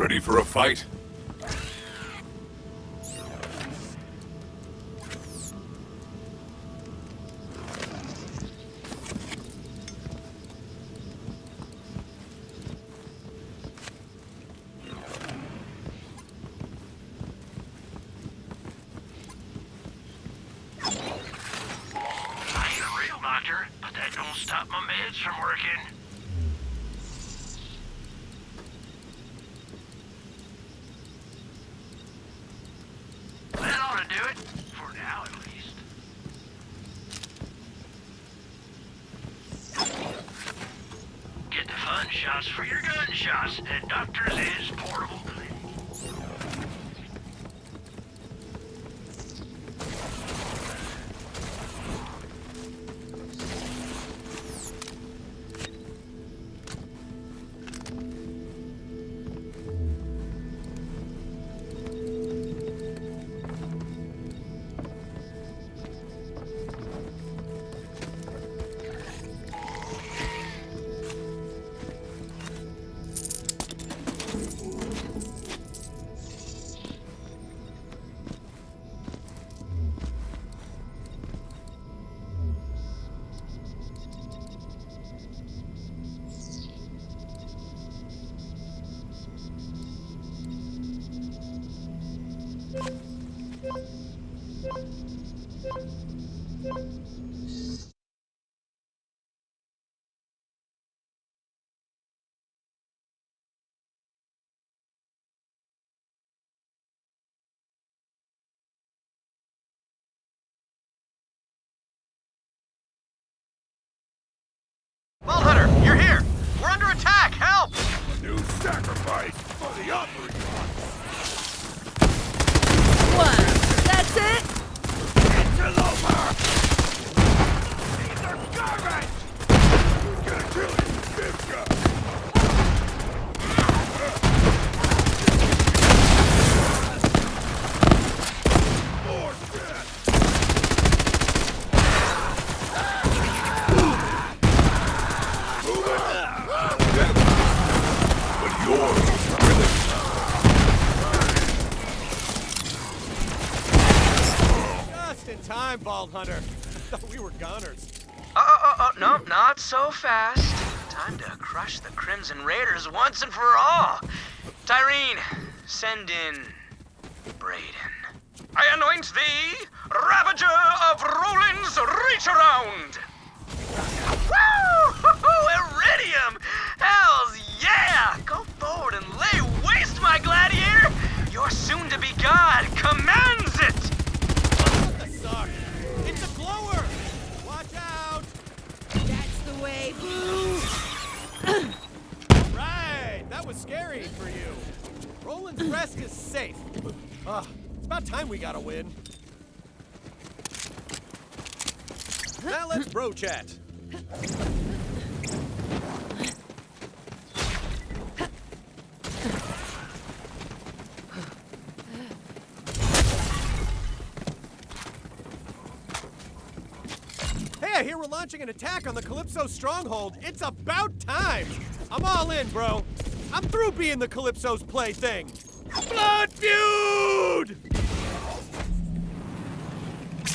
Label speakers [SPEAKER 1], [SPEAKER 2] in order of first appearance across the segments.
[SPEAKER 1] Ready for a fight?
[SPEAKER 2] But that don't stop my meds from working. That ought to do it. For now, at least. Get the fun shots for your gunshots at Doctor's is Portable.
[SPEAKER 3] Hunter, you're here! We're under attack! Help!
[SPEAKER 1] New sacrifice for the offering.
[SPEAKER 4] What? That's it?
[SPEAKER 1] It's over! These are garbage! Who's gonna kill you, this guy? More shit! But yours is really
[SPEAKER 3] Just in time, Bald Hunter. I thought we were goners.
[SPEAKER 5] No, not so fast. Time to crush the Crimson Raiders once and for all. Tyreen, send in Brayden. I anoint thee, Ravager of Roland's Reach Around! Woo! Iridium! Hells yeah! Go forward and lay waste, my gladiator! Your soon-to-be god commands it!
[SPEAKER 3] What the suck? It's a glower! Watch out!
[SPEAKER 4] That's the way, boo!
[SPEAKER 3] Right! That was scary for you. Roland's Rest is safe. It's about time we got a win. Now let's bro chat. Hey, I hear we're launching an attack on the Calypso stronghold. It's about time! I'm all in, bro. I'm through being the Calypso's plaything. Blood feud!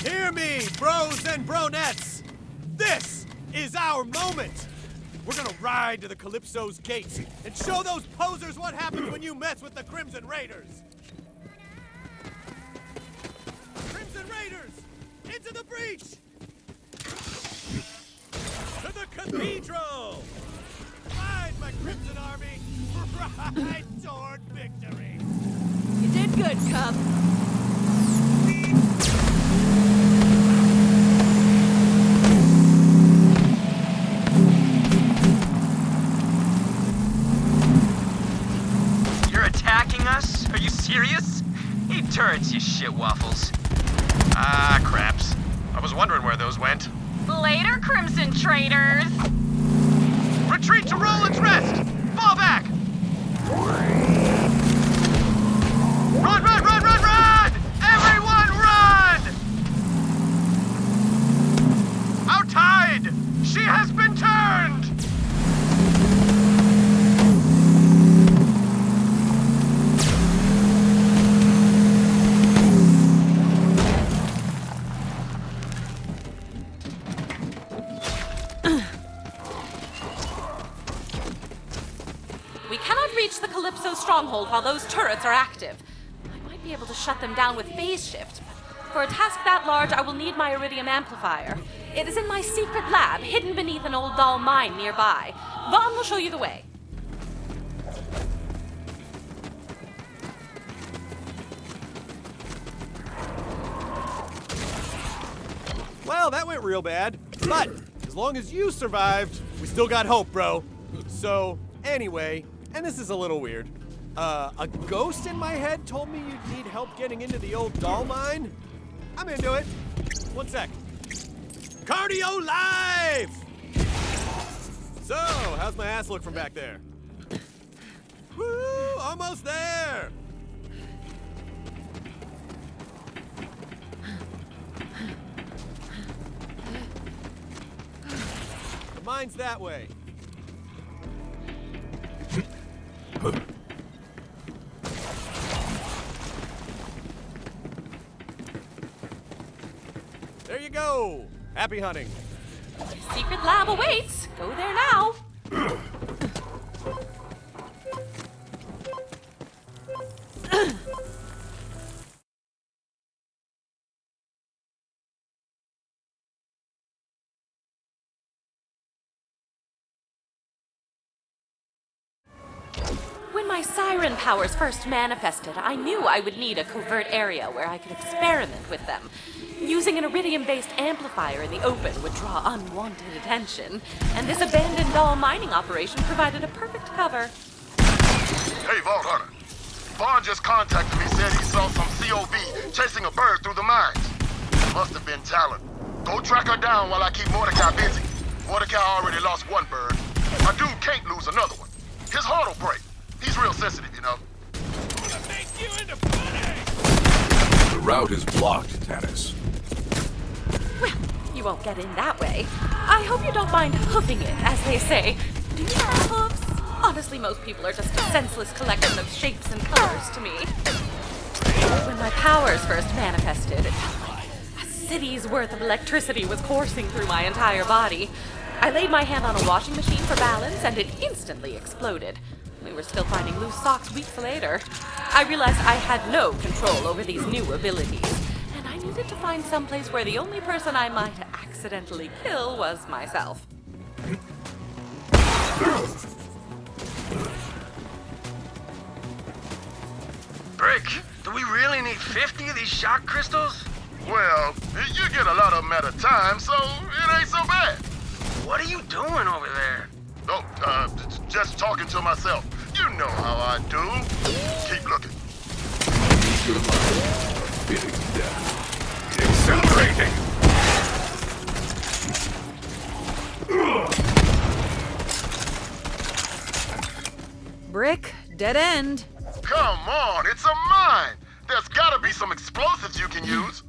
[SPEAKER 3] Hear me, bros and bronettes. This is our moment. We're gonna ride to the Calypso's gates and show those posers what happens when you mess with the Crimson Raiders. Crimson Raiders, into the breach! To the cathedral! Ride, my Crimson Army! Ride toward victory!
[SPEAKER 4] You did good, Cub.
[SPEAKER 5] You're attacking us? Are you serious? Eat turrets, you shitwaffles. Ah, craps. I was wondering where those went.
[SPEAKER 6] Later, Crimson Traitors!
[SPEAKER 3] Retreat to Roland's Rest! Fall back! Run, run, run, run, run! Everyone run! Our tide! She has been turned!
[SPEAKER 6] stronghold while those turrets are active. I might be able to shut them down with phase shift. For a task that large, I will need my iridium amplifier. It is in my secret lab, hidden beneath an old dull mine nearby. Vaughn will show you the way.
[SPEAKER 3] Well, that went real bad. But as long as you survived, we still got hope, bro. So, anyway, and this is a little weird. A ghost in my head told me you'd need help getting into the old doll mine. I'm into it. 1 sec. Cardio live! So, how's my ass look from back there? Woo! Almost there! The mine's that way. There you go! Happy hunting.
[SPEAKER 6] Secret lab awaits. Go there now. When my siren powers first manifested, I knew I would need a covert area where I could experiment with them. Using an iridium-based amplifier in the open would draw unwanted attention, and this abandoned doll mining operation provided a perfect cover.
[SPEAKER 1] Hey, Vault Hunter. Vaughn just contacted me, said he saw some COV chasing a bird through the mines. Must have been Talon. Go track her down while I keep Mordecai busy. Mordecai already lost one bird. My dude can't lose another one. His heart will break. He's real sensitive, you know. I'm gonna make you into pudding!
[SPEAKER 7] The route is blocked, Tannis.
[SPEAKER 6] Well, you won't get in that way. I hope you don't mind hoofing it, as they say. Do you have hoofs? Honestly, most people are just a senseless collection of shapes and colors to me. When my powers first manifested, it felt like a city's worth of electricity was coursing through my entire body. I laid my hand on a washing machine for balance, and it instantly exploded. We were still finding loose socks weeks later. I realized I had no control over these new abilities, and I needed to find someplace where the only person I might accidentally kill was myself.
[SPEAKER 5] Brick, do we really need 50 of these shock crystals?
[SPEAKER 1] Well, you get a lot of them at a time, so it ain't so bad.
[SPEAKER 5] What are you doing over there?
[SPEAKER 1] Oh, just talking to myself. You know how I do. Keep looking.
[SPEAKER 7] Your life, fitting death. Accelerating!
[SPEAKER 4] Brick, dead end.
[SPEAKER 1] Come on, it's a mine. There's gotta be some explosives you can use.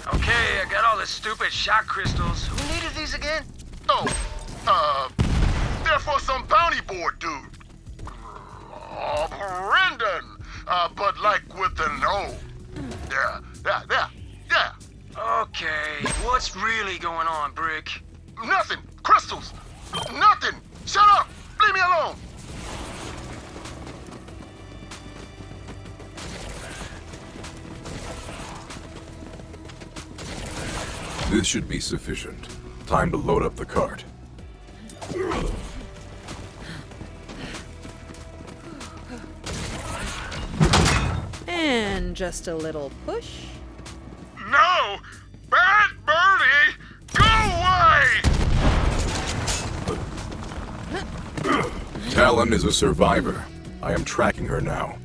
[SPEAKER 5] Okay, I got all the stupid shock crystals. Who needed these again?
[SPEAKER 1] Oh, they're for some bounty board dude. Oh, Brendan. But like with an O. Yeah.
[SPEAKER 5] Okay, what's really going on, Brick?
[SPEAKER 1] Nothing. Crystals. Nothing. Shut up. Leave me alone.
[SPEAKER 7] This should be sufficient. Time to load up the cart.
[SPEAKER 4] And just a little push.
[SPEAKER 1] No! Bad Birdie! Go away!
[SPEAKER 7] Talon is a survivor. I am tracking her now.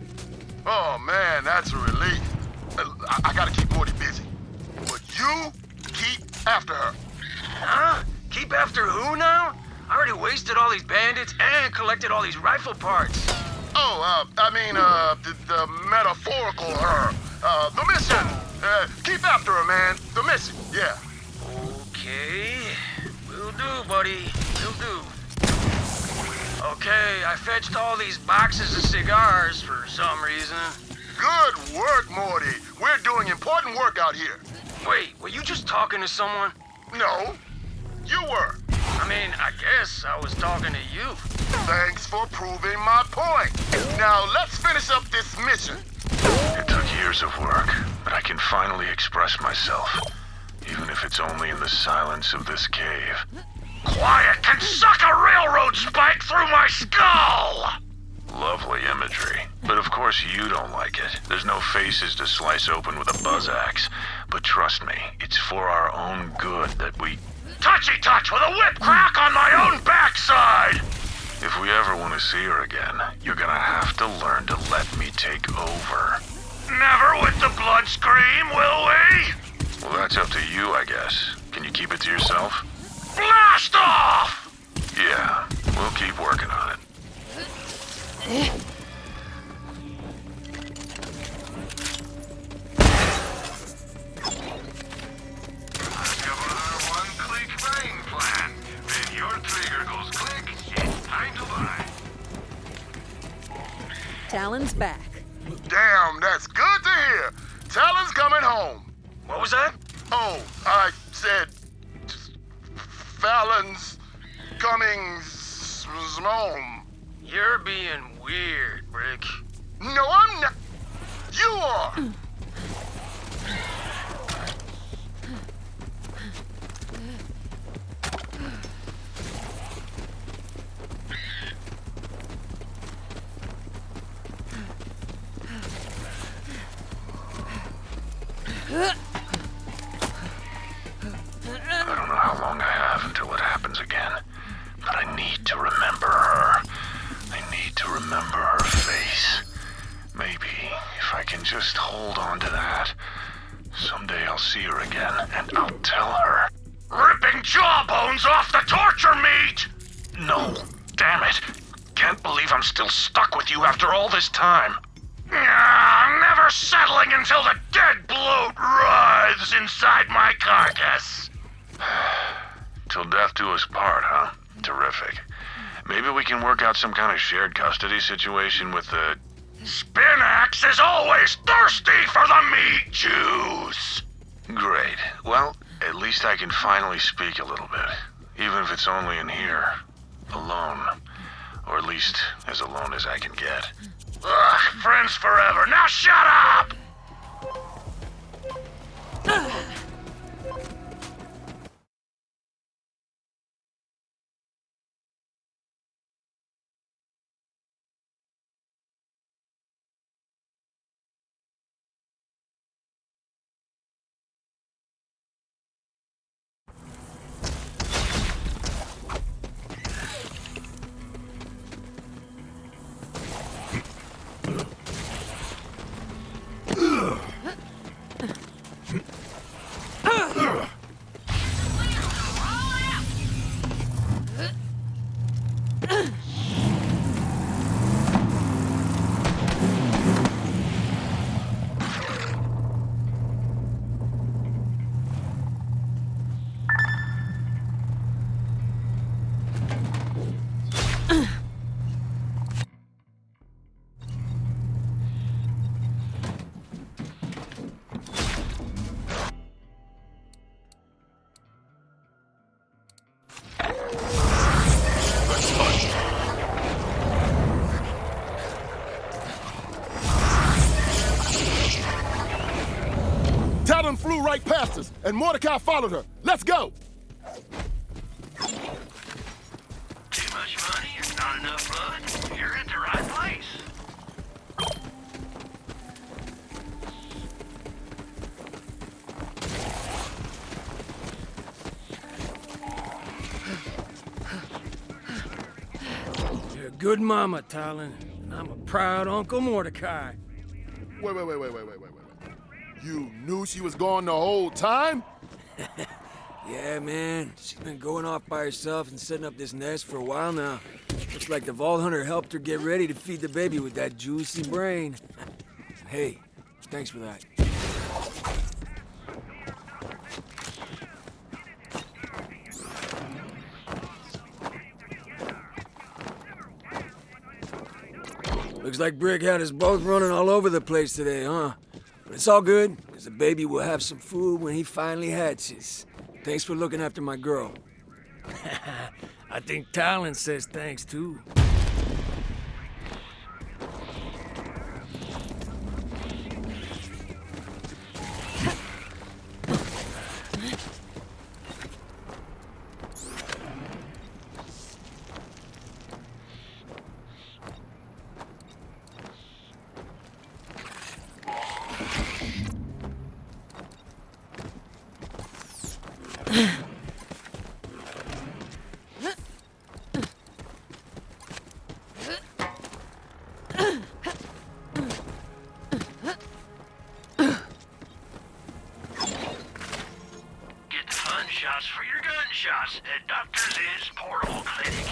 [SPEAKER 1] Oh man, that's a relief. I gotta keep Morty busy. But you keep after her.
[SPEAKER 5] Huh? Keep after who now? I already wasted all these bandits and collected all these rifle parts.
[SPEAKER 1] Oh, the metaphorical her. The mission. Keep after her, man. The mission, yeah.
[SPEAKER 5] Okay. Will do, buddy. Will do. Okay, I fetched all these boxes of cigars for some reason.
[SPEAKER 1] Good work, Morty. We're doing important work out here.
[SPEAKER 5] Wait, were you just talking to someone?
[SPEAKER 1] No, you were.
[SPEAKER 5] I mean, I guess I was talking to you.
[SPEAKER 1] Thanks for proving my point. Now, let's finish up this mission.
[SPEAKER 8] It took years of work, but I can finally express myself. Even if it's only in the silence of this cave.
[SPEAKER 2] Quiet can suck a railroad spike through my skull!
[SPEAKER 8] Lovely imagery. But of course you don't like it. There's no faces to slice open with a buzz axe. But trust me, it's for our own good that we...
[SPEAKER 2] Touchy touch with a whip crack on my own backside!
[SPEAKER 8] If we ever want to see her again, you're gonna have to learn to let me take over.
[SPEAKER 2] Never with the blood scream, will we?
[SPEAKER 8] Well, that's up to you, I guess. Can you keep it to yourself?
[SPEAKER 2] Blast off!
[SPEAKER 8] Yeah, we'll keep working on it.
[SPEAKER 2] Discover our one-click buying plan. When your trigger goes click, it's time to buy.
[SPEAKER 4] Talon's back.
[SPEAKER 1] Damn, that's good to hear. Talon's coming home.
[SPEAKER 5] What was that?
[SPEAKER 1] Oh, I said... Fallon's coming home.
[SPEAKER 5] You're being weird, Brick.
[SPEAKER 1] No, I'm not. You are.
[SPEAKER 8] I don't know how long I have until it happens again, but I need to remember her. I need to remember her face. Maybe if I can just hold on to that, someday I'll see her again and I'll tell her.
[SPEAKER 2] Ripping jawbones off the torture meat!
[SPEAKER 8] No, damn it. Can't believe I'm still stuck with you after all this time.
[SPEAKER 2] I'm never settling until the dead bloat writhes inside my carcass.
[SPEAKER 8] Till death do us part, huh? Terrific. Maybe we can work out some kind of shared custody situation with the...
[SPEAKER 2] Spinax is always thirsty for the meat juice!
[SPEAKER 8] Great. Well, at least I can finally speak a little bit. Even if it's only in here. Alone. Or at least as alone as I can get.
[SPEAKER 2] Ugh, friends forever. Now shut up!
[SPEAKER 1] Talon flew right past us, and Mordecai followed her. Let's go!
[SPEAKER 2] Too much money and not enough blood? You're at the right place.
[SPEAKER 9] You're a good mama, Talon, and I'm a proud Uncle Mordecai.
[SPEAKER 1] Wait. You knew she was gone the whole time?
[SPEAKER 9] Yeah, man. She's been going off by herself and setting up this nest for a while now. Looks like the Vault Hunter helped her get ready to feed the baby with that juicy brain. Hey, thanks for that. Looks like Brick had us both running all over the place today, huh? But it's all good, because the baby will have some food when he finally hatches. Thanks for looking after my girl.
[SPEAKER 10] I think Talon says thanks, too.
[SPEAKER 2] Gunshots for your gunshots at Doctor's Ed's Portable Clinic.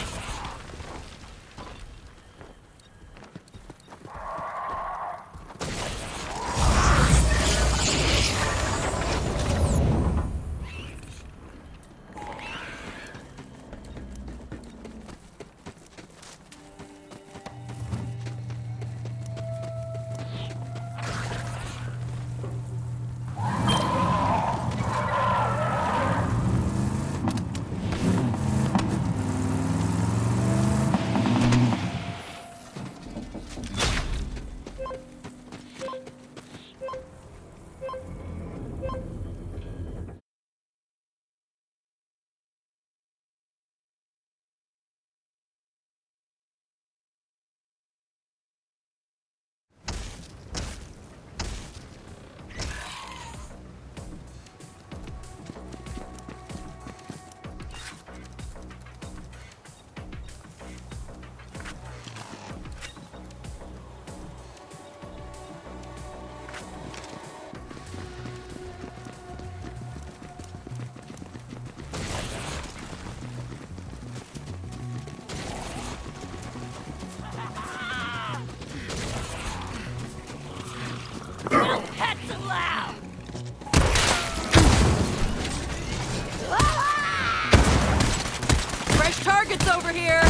[SPEAKER 4] Fresh targets over here!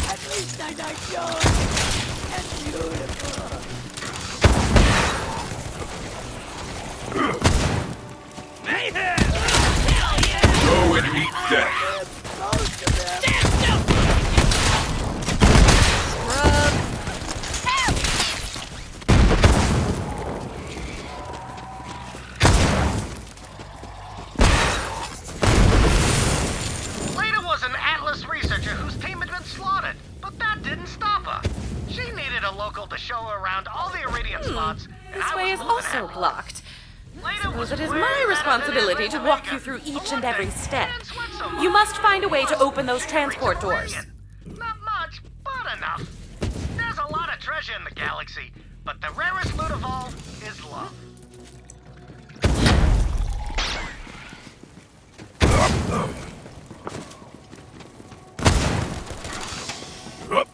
[SPEAKER 11] At least I died young and beautiful.
[SPEAKER 2] Mayhem!
[SPEAKER 7] Go and meet death.
[SPEAKER 12] Leda was an Atlas researcher whose team had been slaughtered, but that didn't stop her. She needed a local to show her around all the Iridium spots. and
[SPEAKER 6] This
[SPEAKER 12] I
[SPEAKER 6] way
[SPEAKER 12] was
[SPEAKER 6] is
[SPEAKER 12] moving
[SPEAKER 6] also
[SPEAKER 12] ahead.
[SPEAKER 6] blocked.
[SPEAKER 12] Leda
[SPEAKER 6] Suppose
[SPEAKER 12] was
[SPEAKER 6] it is
[SPEAKER 12] way
[SPEAKER 6] my
[SPEAKER 12] better
[SPEAKER 6] responsibility
[SPEAKER 12] than
[SPEAKER 6] to walk you through each and every step. You must find a way to open those transport doors.
[SPEAKER 12] Not much, but enough. There's a lot of treasure in the galaxy, but the rarest loot of all is love.
[SPEAKER 7] Let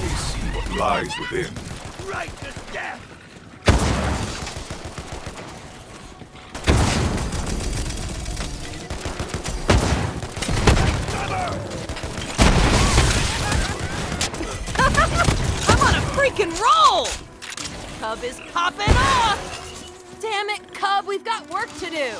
[SPEAKER 7] me see what lies within.
[SPEAKER 3] Right to death!
[SPEAKER 4] I'm on a freaking roll! Cub is popping off! Damn it, Cub, we've got work to do!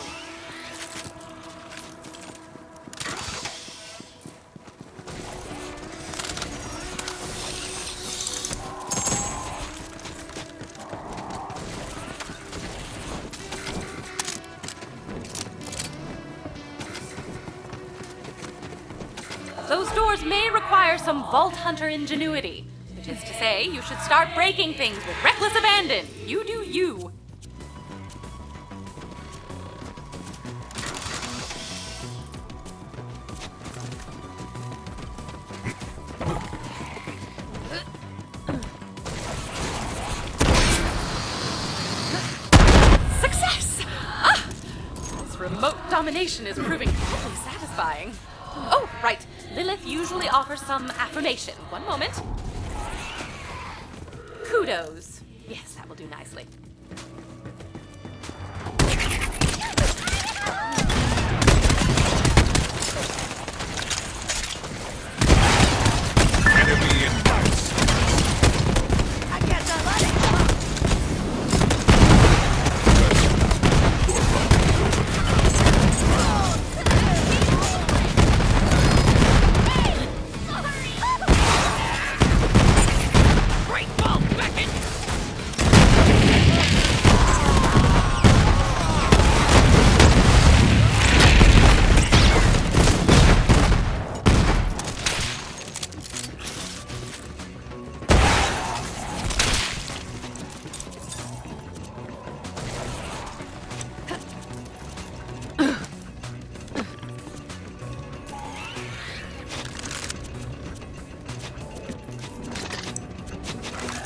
[SPEAKER 6] Those doors may require some Vault Hunter ingenuity, which is to say, you should start breaking things with reckless abandon. You do you. Success! Ah! This remote domination is proving totally satisfying. Oh, right. Lilith usually offers some affirmation. One moment. Kudos. Yes, that will do nicely.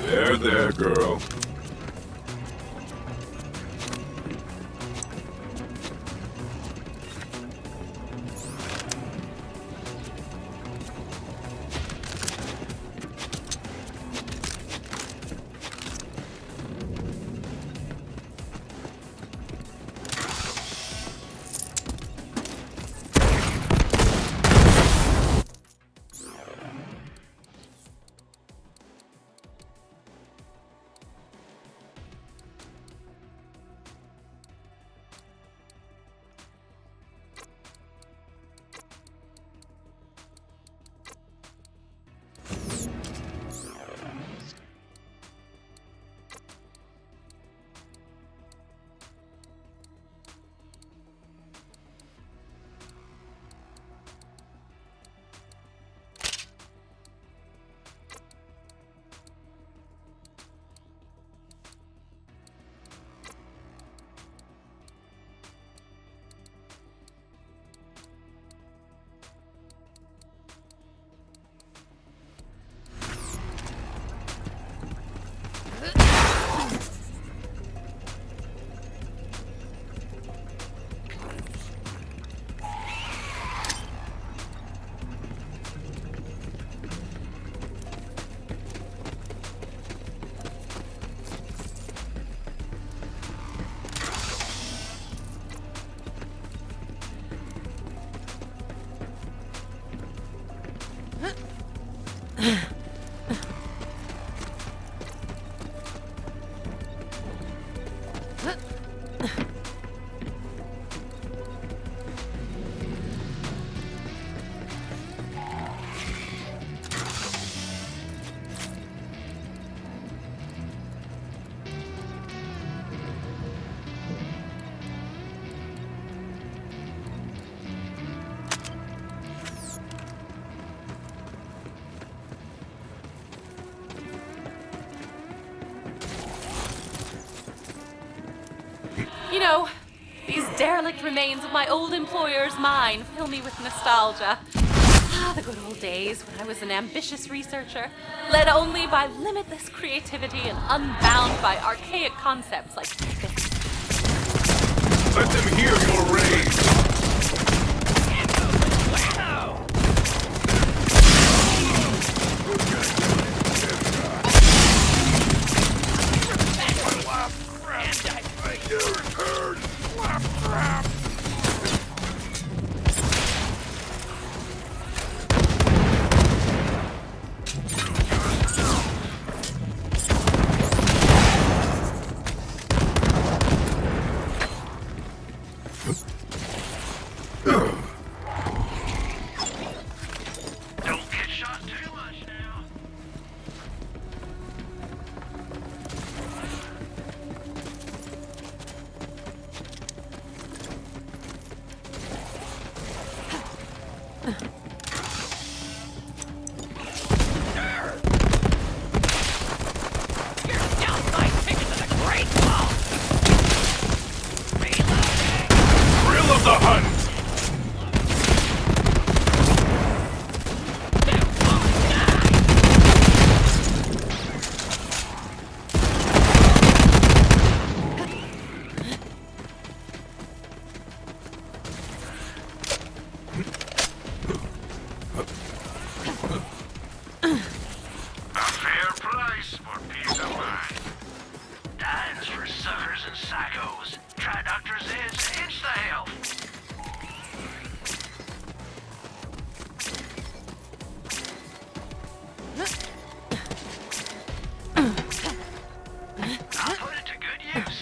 [SPEAKER 7] There, girl.
[SPEAKER 6] You know, these derelict remains of my old employer's mine fill me with nostalgia. Ah, the good old days when I was an ambitious researcher, led only by limitless creativity and unbound by archaic concepts like physics.
[SPEAKER 7] Let them hear your rage!
[SPEAKER 2] Don't get shot too much now.
[SPEAKER 7] Thrill of the hunt!
[SPEAKER 2] A fair price for peace of mind. Dimes for suckers and psychos. Try Dr. Zed's Insta-Health. I'll put it to good use.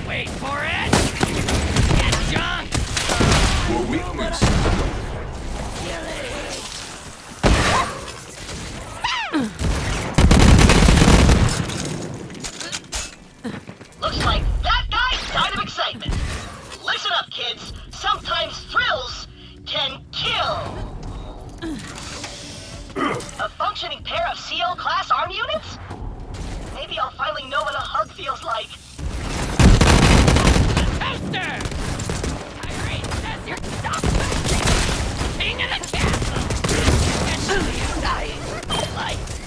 [SPEAKER 11] Wait for it! Get junk!
[SPEAKER 7] For weakness.
[SPEAKER 12] Looks like that guy died of excitement. Listen up, kids. Sometimes thrills can kill.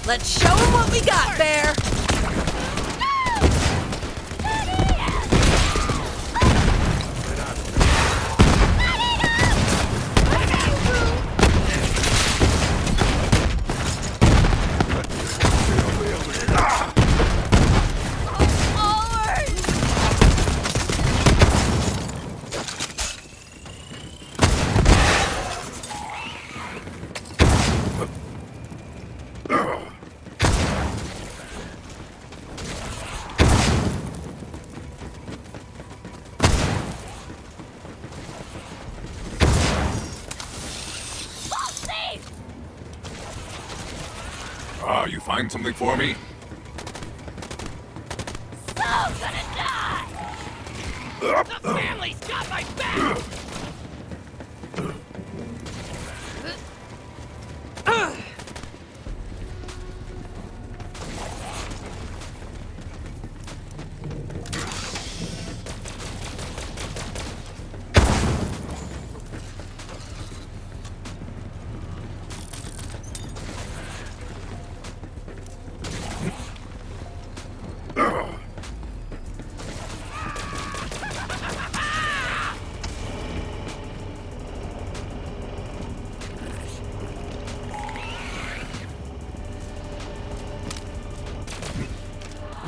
[SPEAKER 4] Let's show them what we got, Bear.
[SPEAKER 7] You find something for me?
[SPEAKER 11] So gonna die! The family's got my back!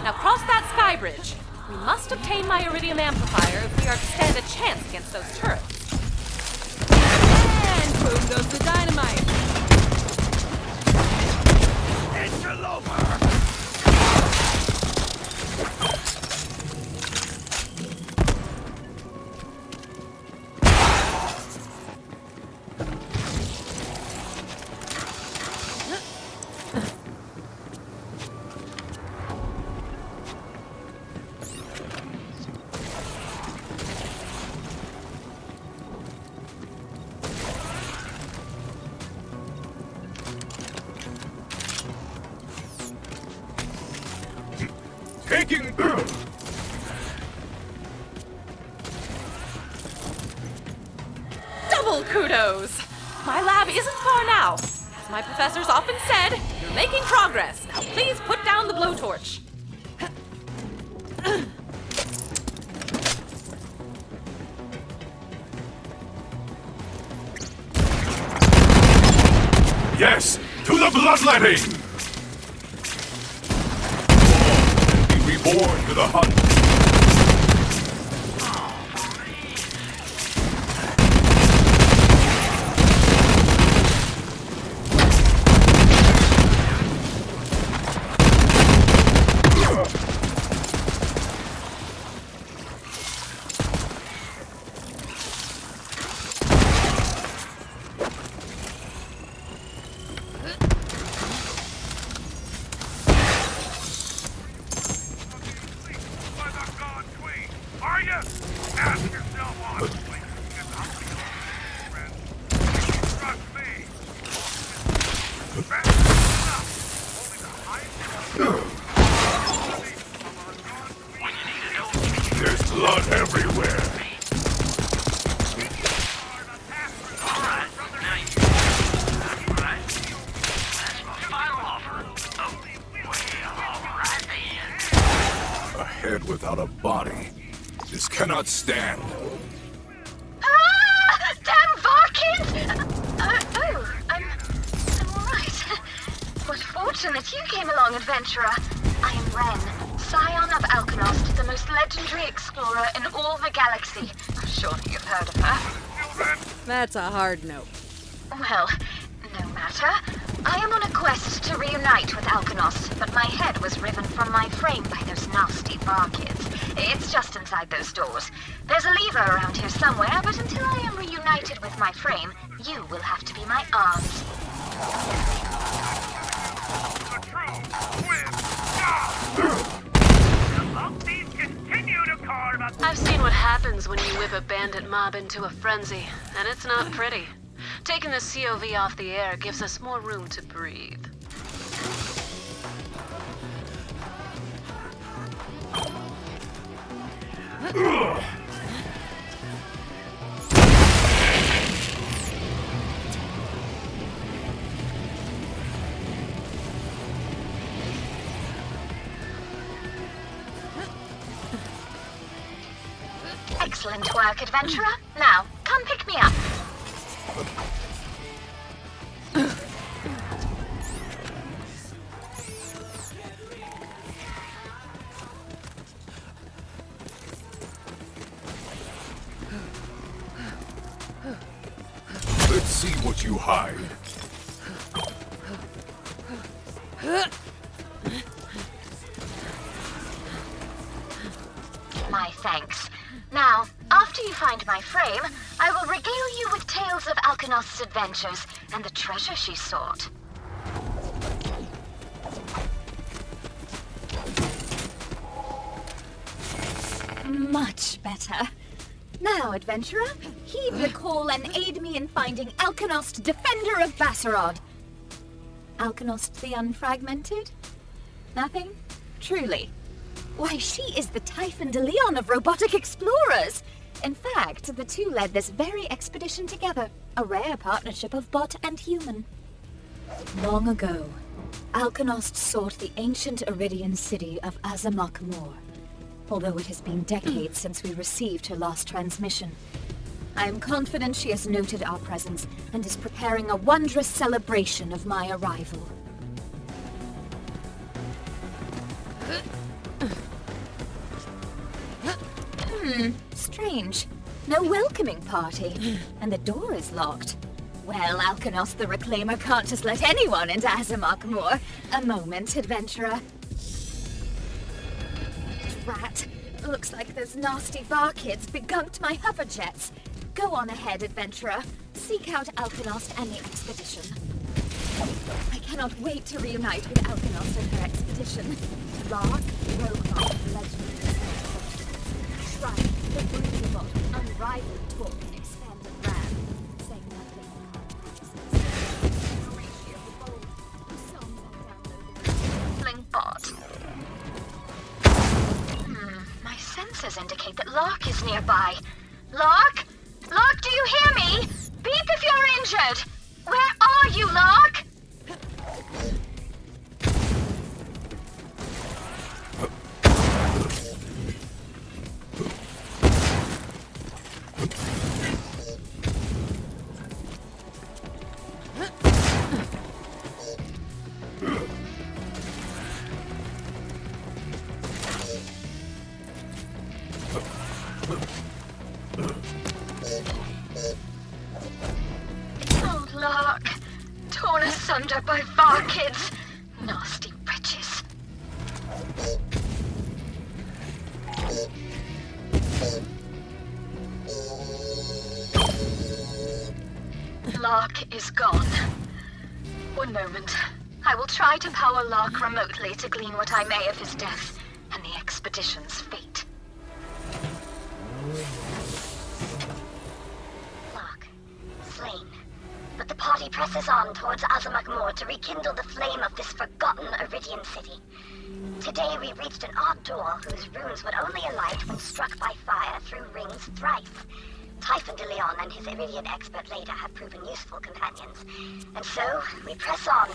[SPEAKER 6] Now cross that sky bridge. We must obtain my iridium amplifier if we are to stand a chance against those turrets.
[SPEAKER 4] And boom goes the dynamite.
[SPEAKER 10] Interloper!
[SPEAKER 7] Taking...
[SPEAKER 6] Double kudos! My lab isn't far now. As my professors often said, you're making progress. Now please put down the blowtorch.
[SPEAKER 7] Yes! To the bloodletting! Be reborn to the hunt!
[SPEAKER 2] Are you? Ask yourself honestly. Because I'm the only friend. Trust me. Best enough. Only the highest when you need it,
[SPEAKER 7] There's blood everywhere!
[SPEAKER 2] Alright, now you. Alright. That's my final offer. Oh, well, alright then.
[SPEAKER 7] A head without a body. This cannot stand.
[SPEAKER 13] Ah! Damn Varkins! I'm alright. What fortunate you came along, adventurer. I am Ren, scion of Alkanost, the most legendary explorer in all the galaxy. I'm sure you've heard of her.
[SPEAKER 4] That's a hard no.
[SPEAKER 13] Well, no matter. I am on a quest to reunite with Alkanost, but my head was riven from my frame by those nasty Varkids. It's just inside those doors. There's a lever around here somewhere, but until I am reunited with my frame, you will have to be my arms.
[SPEAKER 14] I've seen what happens when you whip a bandit mob into a frenzy, and it's not pretty. Taking the COV off the air gives us more room to breathe.
[SPEAKER 13] Excellent work, adventurer. Now, come pick me up.
[SPEAKER 7] Let's see what you hide.
[SPEAKER 13] My thanks. Now, after you find my frame, I will regale you with tales of Alkanost's adventures and the treasure she sought.
[SPEAKER 15] Much better. Now, adventurer, heed the call and aid me in finding Alkanost, defender of Basarod. Alkanost the Unfragmented? Nothing? Truly? Why, she is the Typhon de Leon of robotic explorers! In fact, the two led this very expedition together, a rare partnership of bot and human. Long ago, Alkanost sought the ancient Iridian city of Azamak Mor. Although it has been decades since we received her last transmission, I am confident she has noted our presence and is preparing a wondrous celebration of my arrival. Strange. No welcoming party. And the door is locked. Well, Alkanost the Reclaimer can't just let anyone into Azamak Mor. A moment, adventurer. Rat. Looks like those nasty bar kids begunked my hover jets. Go on ahead, adventurer. Seek out Alkanost and the expedition. I cannot wait to reunite with Alkanost and her expedition. Lark, robot, legend, Shrine, the Brood Bot, unrivaled talk and expanded RAM. Saying nothing
[SPEAKER 13] Bot. My senses indicate that Lark is nearby. Lark? Lark, do you hear me? Beep if you're injured. Where are you, Lark? Oh, Lark. Torn asunder by bar kids. Nasty wretches. Lark is gone. One moment. I will try to power Lark remotely to glean what I may of his death and the expedition's fate.
[SPEAKER 16] Lark, slain. But the party presses on towards Azamak Mor to rekindle the flame of this forgotten Iridian city. Today we reached an odd door whose runes would only alight when struck by fire through rings thrice. Typhon de Leon and his Iridian expert later have proven useful companions. And so, we press on,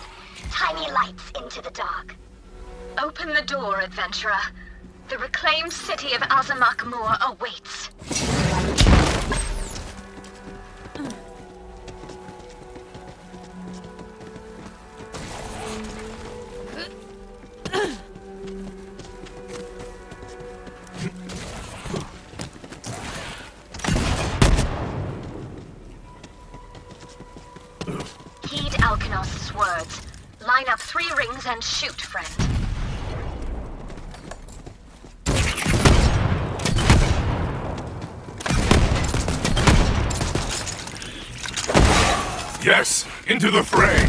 [SPEAKER 16] tiny lights into the dark.
[SPEAKER 13] Open the door, adventurer. The reclaimed city of Azamak Mor awaits. Heed Alkanost's words. Line up 3 rings and shoot, friend.
[SPEAKER 7] Yes, into the fray!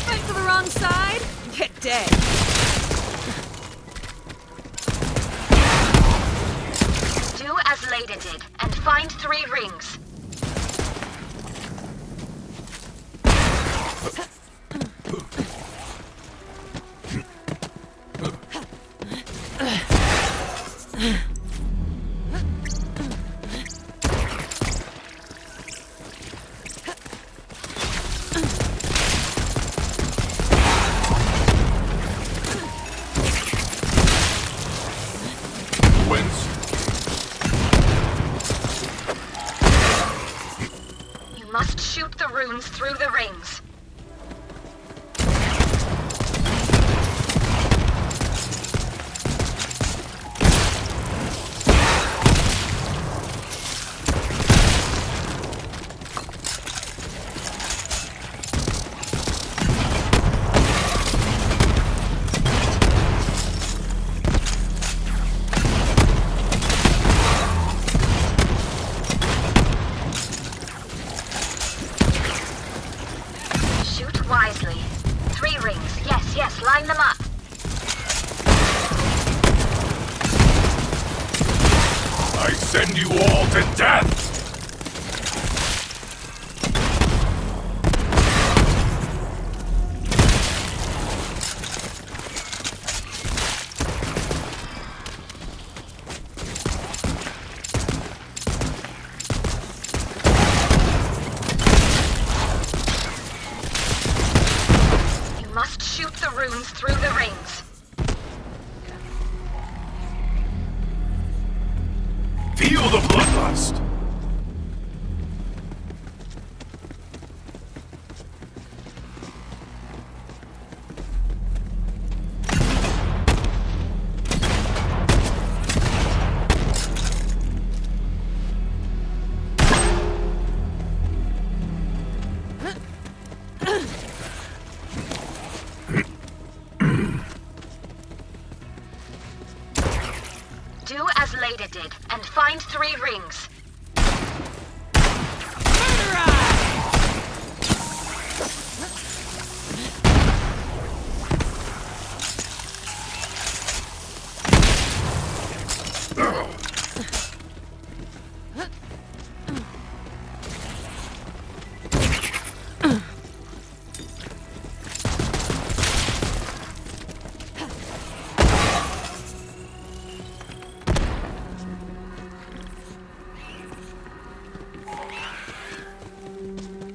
[SPEAKER 4] Fight for the wrong side? Get dead.
[SPEAKER 13] Do as Leda did, and find 3 rings.
[SPEAKER 7] wins.
[SPEAKER 13] You must shoot the runes through the rings. Wisely. 3 rings. Yes, yes, line them up.
[SPEAKER 7] I send you all to death!
[SPEAKER 13] Shoot the runes through the rings.
[SPEAKER 7] Feel the bloodlust!
[SPEAKER 13] Do as Leda did, and find 3 rings.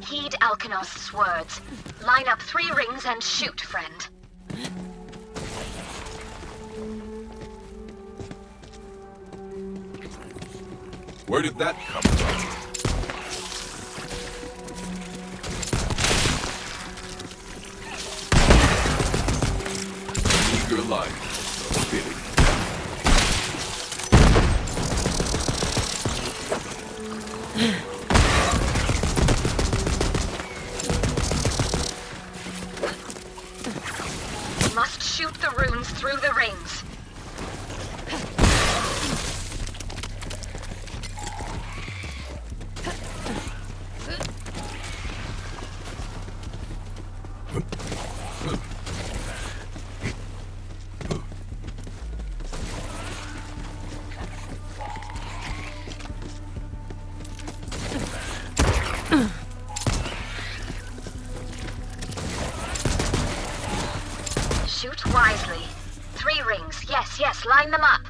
[SPEAKER 13] Heed Alkanost's words. Line up 3 rings and shoot, friend.
[SPEAKER 7] Where did that come from? Eager life, so fitting.
[SPEAKER 13] Must shoot the runes through the rings. Shoot wisely. 3 rings. Yes, yes, line them up.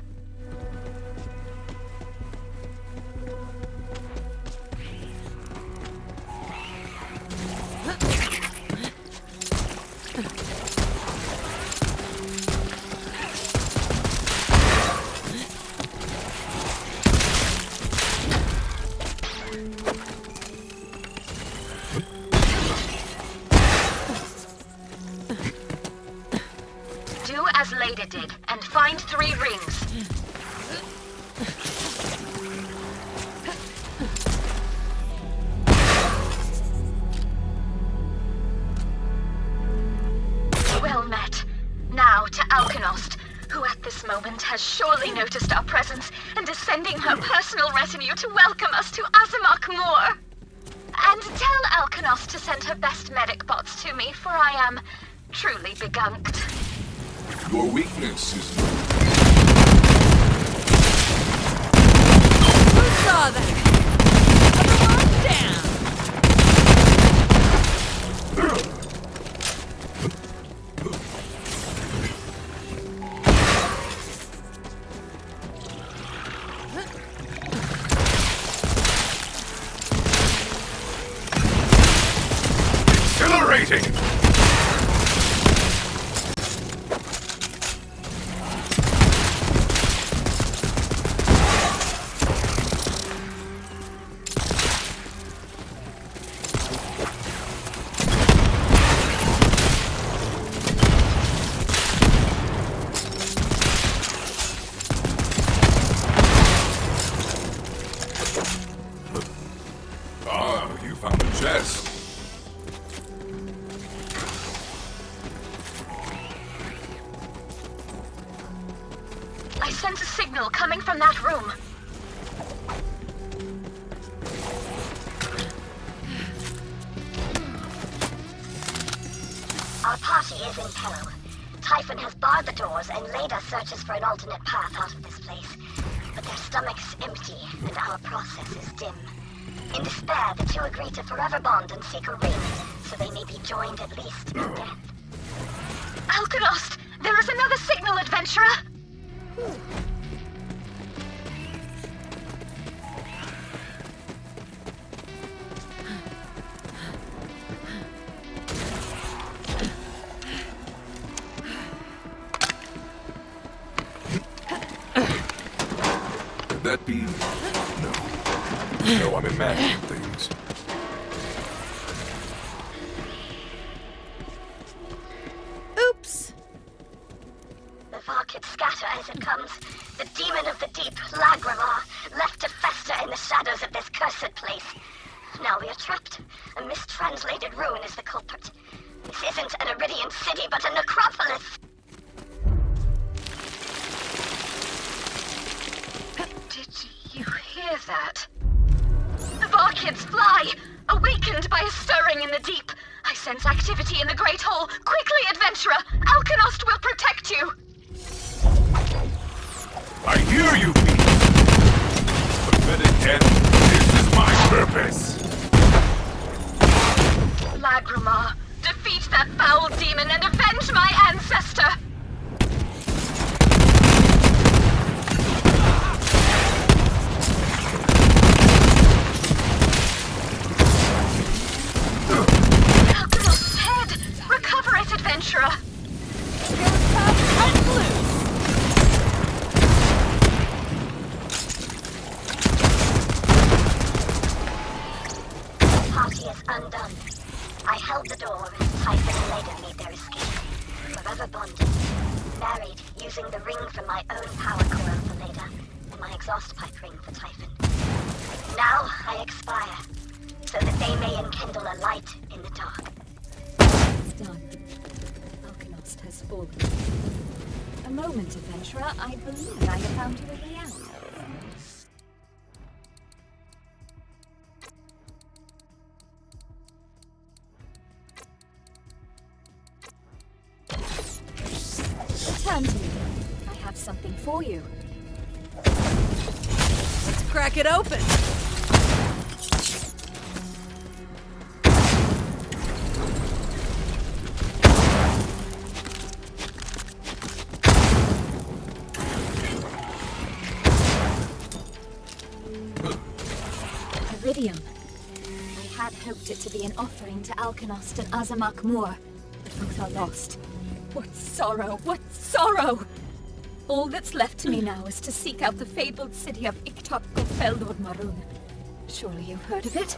[SPEAKER 13] Do as Leda did, and find 3 rings. Well met. Now to Alkanost, who at this moment has surely noticed our presence and is sending her personal retinue to welcome us to Azamok Moor. And tell Alkanost to send her best medic bots to me, for I am truly begunked.
[SPEAKER 7] Your weakness is
[SPEAKER 4] Who saw that? Everyone down!
[SPEAKER 7] exhilarating!
[SPEAKER 13] I sense a signal coming from that room.
[SPEAKER 16] Our party is in peril. Typhon has barred the doors and Leda searches for an alternate path out of this place. But their stomach's empty and our process is dim. In despair, the two agree to forever bond and seek a ring, so they may be joined at least in death.
[SPEAKER 13] Alkanost! There is another signal, adventurer!
[SPEAKER 7] Could that be... No, I'm imagining things.
[SPEAKER 4] Oops.
[SPEAKER 16] The Varkids scatter as it comes. The demon of the deep, Lagramar, left to fester in the shadows of this cursed place. Now we are trapped. A mistranslated ruin is the culprit. This isn't an Iridian city, but a necropolis.
[SPEAKER 13] Did you hear that? The Varkids fly! Awakened by a stirring in the deep. I sense activity in the Great Hall. Quickly, adventurer! Alkanost will protect you!
[SPEAKER 7] I hear you, beast! But Benedette, this is my purpose!
[SPEAKER 13] Lagramar, defeat that foul demon and avenge my ancestor! Alkanost's head! Recover it, adventurer!
[SPEAKER 16] The party is undone. I held the door as Typhon and Leda made their escape. Forever bonded. Married, using the ring from my own power coil for Leda, and my exhaust pipe ring for Typhon. Now I expire, so that they may enkindle a light in the dark.
[SPEAKER 15] It's done. Alkanost has fallen. A moment, adventurer. I believe I have found you a way out. Return to me. I have something for you.
[SPEAKER 4] Let's crack it open.
[SPEAKER 15] Iridium. I had hoped it to be an offering to Alkanost and Azamak Moor, but both are lost. What sorrow! What sorrow! All that's left to me now is to seek out the fabled city of Iktok Gofeldor Maroon. Surely you've heard of it?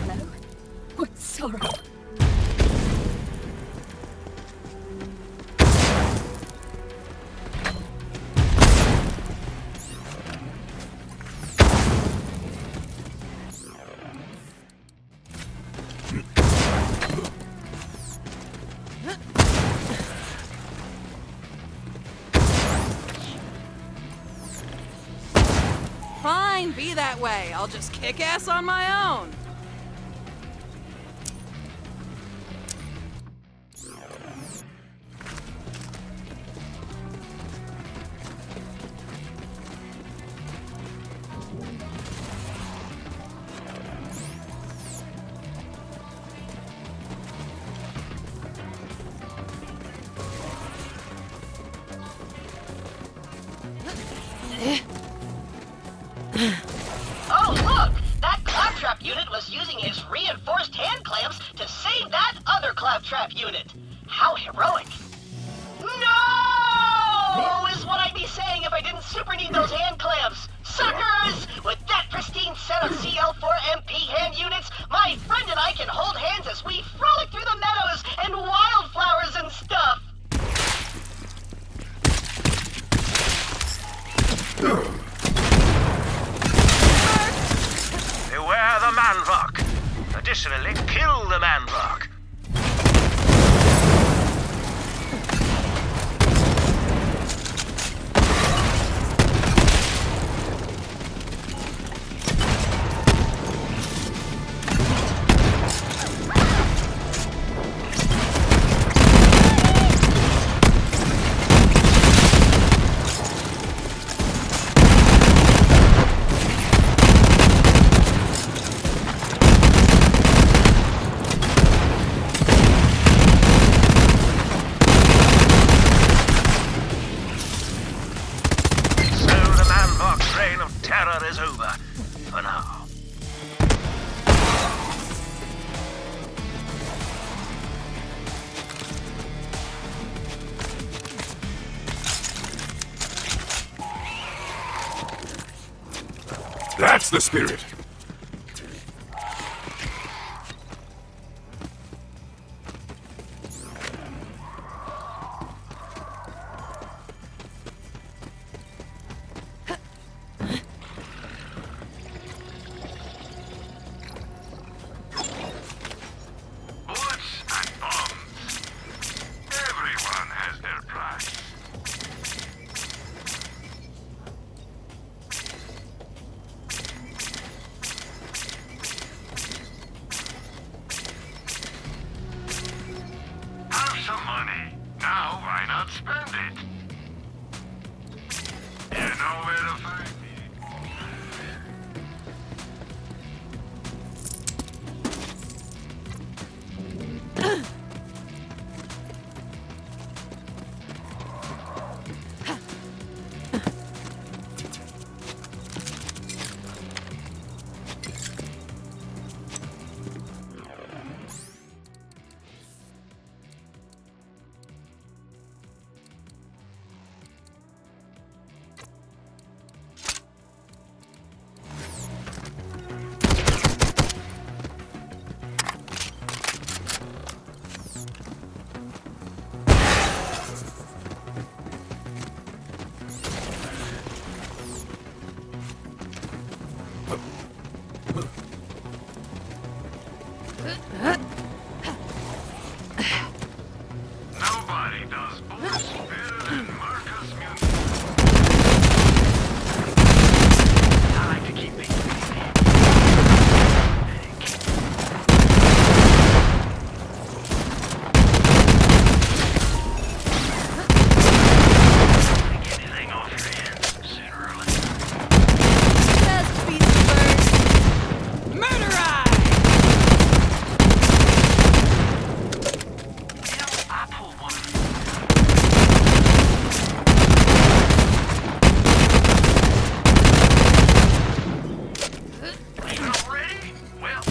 [SPEAKER 15] No? What sorrow!
[SPEAKER 4] Fine, be that way. I'll just kick ass on my own.
[SPEAKER 12] Oh, look! That claptrap unit was using its reinforced hand clamps to save that other claptrap unit. How heroic. No! Is what I'd be saying if I didn't super need those hand clamps. Suckers! With that pristine set of CL4MP hand units, my friend and I can hold hands as we frolic through the meadows and wildflowers and stuff.
[SPEAKER 2] Beware the manvark. Additionally, kill the manvark. terror is over. For now.
[SPEAKER 7] That's the spirit.
[SPEAKER 2] Some money. Now, why not spend it? You know where to find me. Nobody does boots better than Marcus Muniz. I like to keep things get anything off your hands sooner or later.
[SPEAKER 4] Best beats first. Murderer!
[SPEAKER 2] I pulled one. You not ready? Well.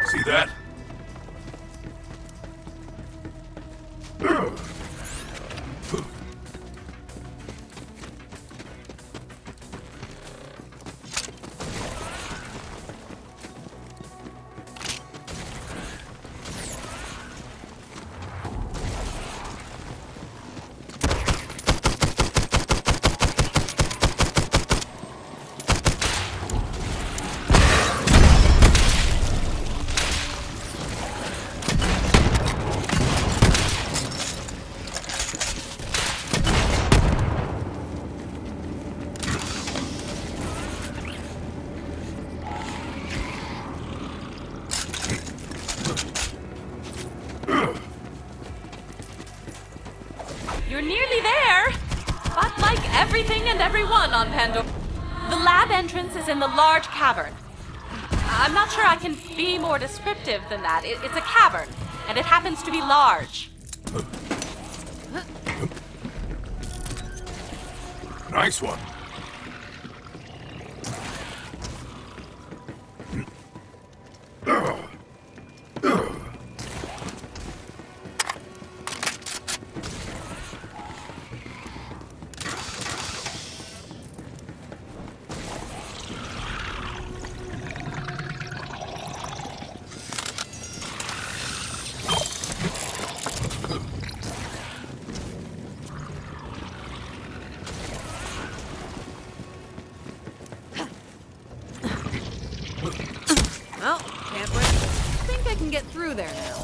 [SPEAKER 7] See that?
[SPEAKER 6] You're nearly there. But like everything and everyone on Pandora, the lab entrance is in the large cavern. I'm not sure I can be more descriptive than that. It's a cavern, and it happens to be large.
[SPEAKER 7] Nice one.
[SPEAKER 4] Well, can't wait. I think I can get through there now.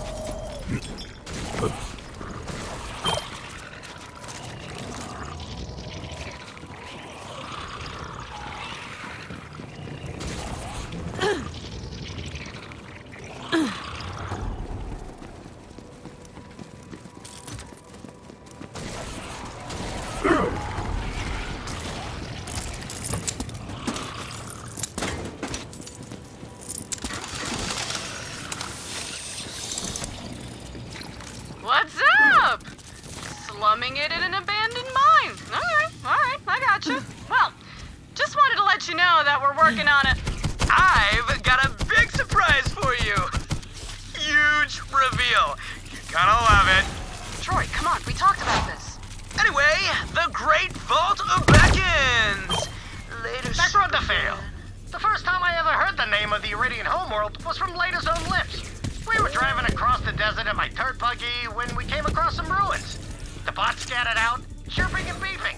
[SPEAKER 14] jamming it in an abandoned mine. Alright, I gotcha. Well, just wanted to let you know that we're working on it.
[SPEAKER 5] I've got a big surprise for you. Huge reveal. You're gonna love it.
[SPEAKER 14] Troy, come on, we talked about this.
[SPEAKER 5] Anyway, the Great Vault beckons. Later.
[SPEAKER 17] Back road to fail. The first time I ever heard the name of the Iridian homeworld was from Lada's own lips. We were driving across the desert in my turd buggy when we came across some ruins. The bot scattered out, chirping and beeping.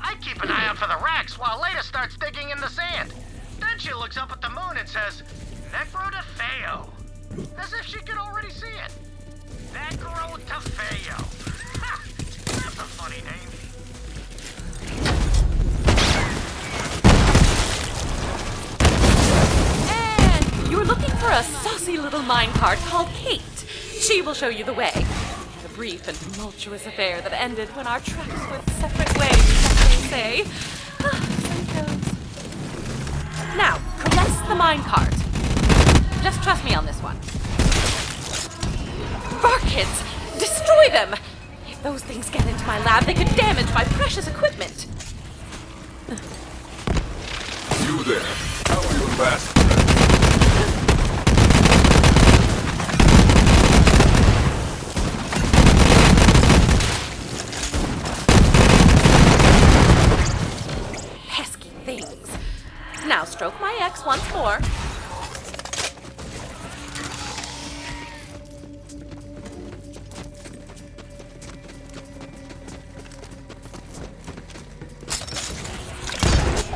[SPEAKER 17] I keep an eye out for the racks while Lada starts digging in the sand. Then she looks up at the moon and says, Necro de Feo. As if she could already see it. Necro de Feo. Ha! That's a funny name.
[SPEAKER 6] And you're looking for a saucy little minecart called Kate. She will show you the way. We had a brief and tumultuous affair that ended when our tracks went separate ways, as they say. So it goes. Now, caress the minecart. Just trust me on this one. Barkids! Destroy them! If those things get into my lab, they could damage my precious equipment.
[SPEAKER 7] You there. How are you fast?
[SPEAKER 6] Pesky things. Now stroke my X once more.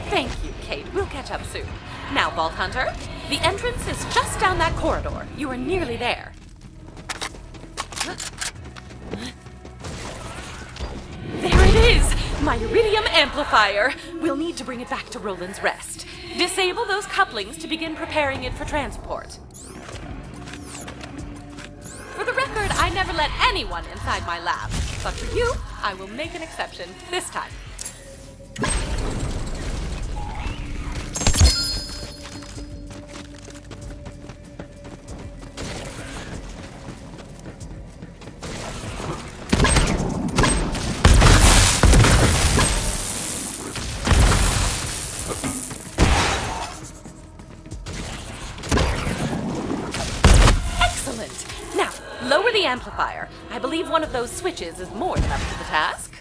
[SPEAKER 6] Thank you, Kate. We'll catch up soon. Now, Vault Hunter, the entrance is just down that corridor. You are nearly there. There it is! My iridium amplifier. We'll need to bring it back to Roland's Rest. Disable those couplings to begin preparing it for transport. For the record, I never let anyone inside my lab. But for you, I will make an exception this time. Lower the amplifier. I believe one of those switches is more than up to the task.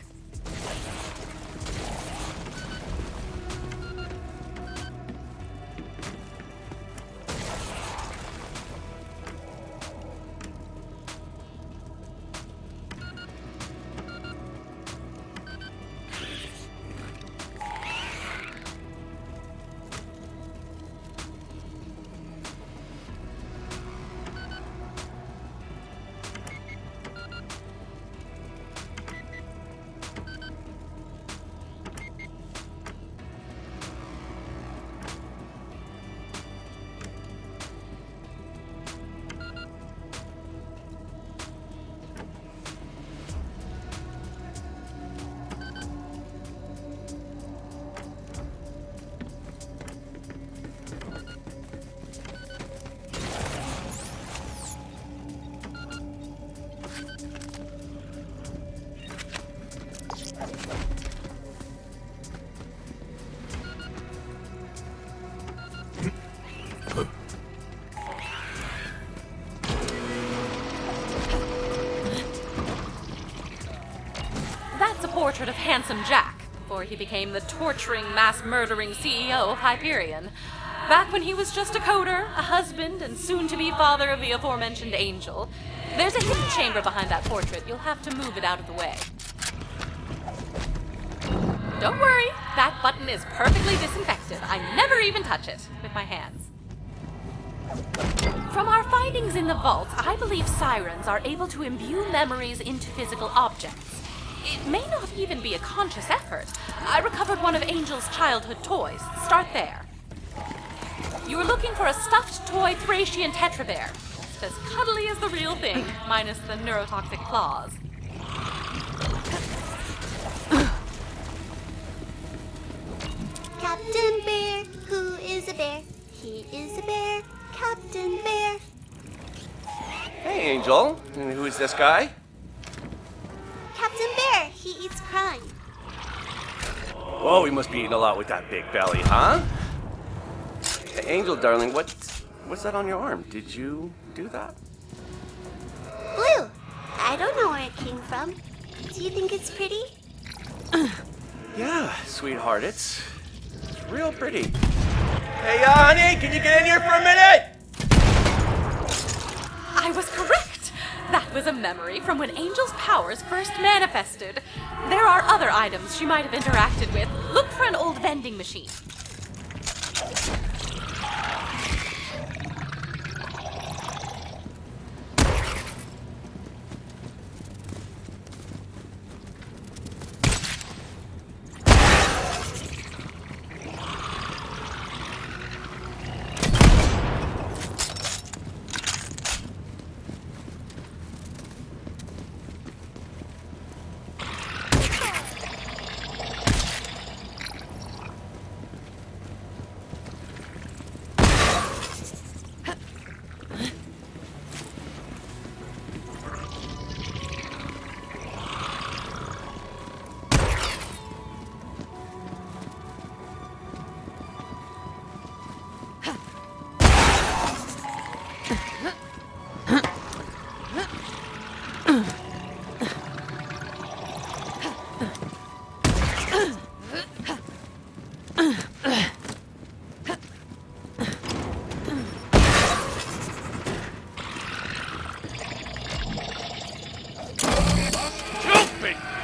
[SPEAKER 6] That's a portrait of Handsome Jack, before he became the torturing, mass-murdering CEO of Hyperion. Back when he was just a coder, a husband, and soon-to-be father of the aforementioned Angel. There's a hidden chamber behind that portrait. You'll have to move it out of the way. Don't worry, that button is perfectly disinfected. I never even touch it with my hands. From our findings in the vault, I believe sirens are able to imbue memories into physical objects. It may not even be a conscious effort. I recovered one of Angel's childhood toys. Start there. You were looking for a stuffed toy Thracian Tetra Bear. Just as cuddly as the real thing, minus the neurotoxic claws.
[SPEAKER 18] Captain Bear, who is a bear? He is a bear, Captain Bear.
[SPEAKER 19] Hey, Angel. And who is this guy?
[SPEAKER 18] Captain Bear, crime.
[SPEAKER 19] Whoa, we must be eating a lot with that big belly, huh? Hey, Angel, darling, what's that on your arm? Did you do that?
[SPEAKER 18] Blue. I don't know where it came from. Do you think it's pretty?
[SPEAKER 19] Yeah, sweetheart, it's real pretty. Hey, honey, can you get in here for a minute?
[SPEAKER 6] I was correct! That was a memory from when Angel's powers first manifested. There are other items she might have interacted with. Look for an old vending machine.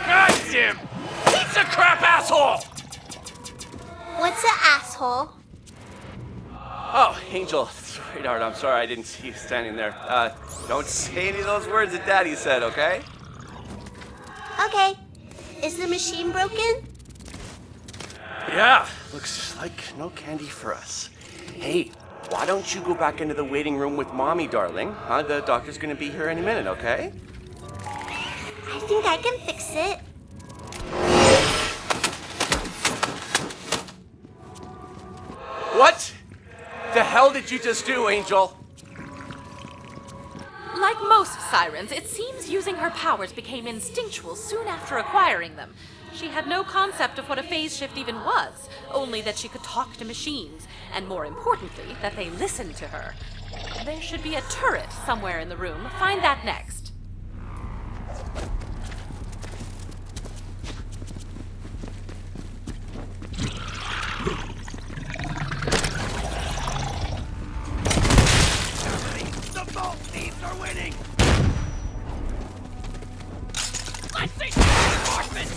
[SPEAKER 7] Goddamn piece of crap asshole!
[SPEAKER 18] What's an asshole?
[SPEAKER 19] Oh, Angel, sweetheart, I'm sorry I didn't see you standing there. Don't say any of those words that Daddy said, okay?
[SPEAKER 18] Okay. Is the machine broken?
[SPEAKER 19] Yeah, looks like no candy for us. Hey, why don't you go back into the waiting room with Mommy, darling? The doctor's gonna be here any minute, okay?
[SPEAKER 18] I think I can fix it.
[SPEAKER 19] What the hell did you just do, Angel?
[SPEAKER 6] Like most sirens, it seems using her powers became instinctual soon after acquiring them. She had no concept of what a phase shift even was, only that she could talk to machines, and more importantly, that they listened to her. There should be a turret somewhere in the room. Find that next.
[SPEAKER 11] The Vault Thieves are winning! Let's see reinforcements!